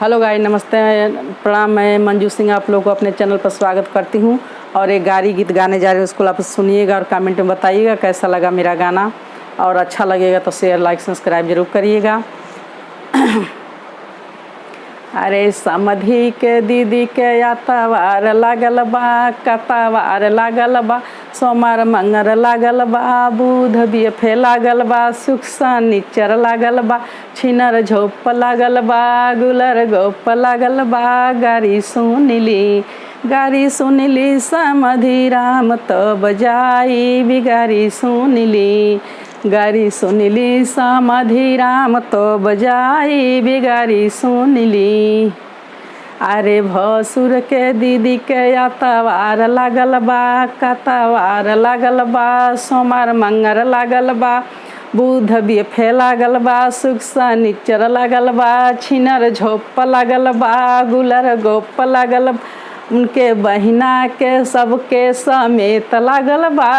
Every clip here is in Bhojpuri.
हेलो गाइस, नमस्ते, प्रणाम। मैं मंजू सिंह आप लोगों को अपने चैनल पर स्वागत करती हूँ और एक गारी गीत गाने जा रही हूँ। उसको आप सुनिएगा और कमेंट में बताइएगा कैसा लगा मेरा गाना, और अच्छा लगेगा तो शेयर लाइक सब्सक्राइब जरूर करिएगा। अरे समधी के दीदी के यातावार लागल बा, कतावार लागल बा, सोमवार मंगर लागल बा, बुध बीफे लागल बा, सुख शनिचर लागल बा, छिनर झोप लागल बा, गुलर गोप लागल बा। गारी सुनली समधी राम तो बजाई बिगारी सुनली, गारी सुनली समधी राम तो बजाई बिगारी सुनली। अरे भसुर के दीदी के यातावार लागल बा, कतावार लागल बा, सोमवार मंगर लागल बा, बुध बीफे लागल बा, सुख शनिचर लागल बा, छिनर झोप लागल बा, गुलर गोप लागल, उनके बहिना के सबके समेत लागल बा।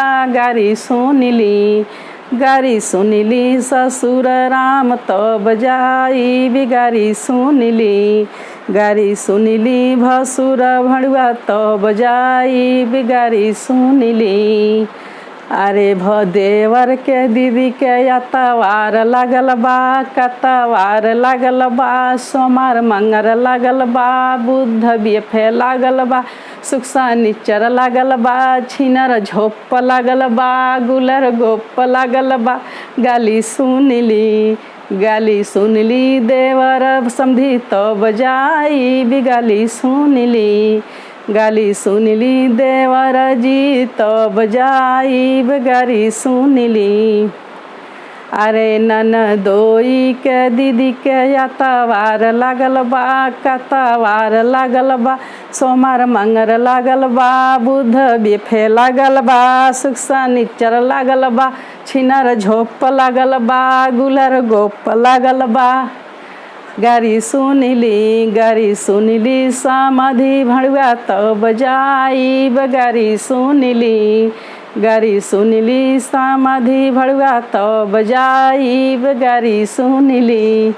गारी सुनली ससुर राम तो बजाई बिगारी सुनली, गारी सुनली भसुर भड़ुआ तो बजाई बिगारी सुनली। अरे देवर के दीदी के यातावार लागल बा, कतावार लागल बा, सोमवार मंगर लागल बा, बुध बीफे लागल बा, सुख शनिचर लागल बा, छिनर झोप लागल बा, गुलर गोप लागल बा। गाली सुनली देवर समधी तो बजाई बिगाली सुनली, गाली सुनली देवर जी तो बजाई बिगारी सुनली। अरे ननदोई के दीदी के यातावार लागल बा, कतावार लागल बा, सोमवार मंगर लागल बा, बुध बीफे लागल बा, सुख शनिचर लागल बा, छिनर झोप लागल बा, गुलर गोप लागल बा। गारी सुनली समधी भड़ुआ तो बजाई बगारी सुनली, गारी सुनली समधी भड़ुआ तो बजाई बगारी सुनली।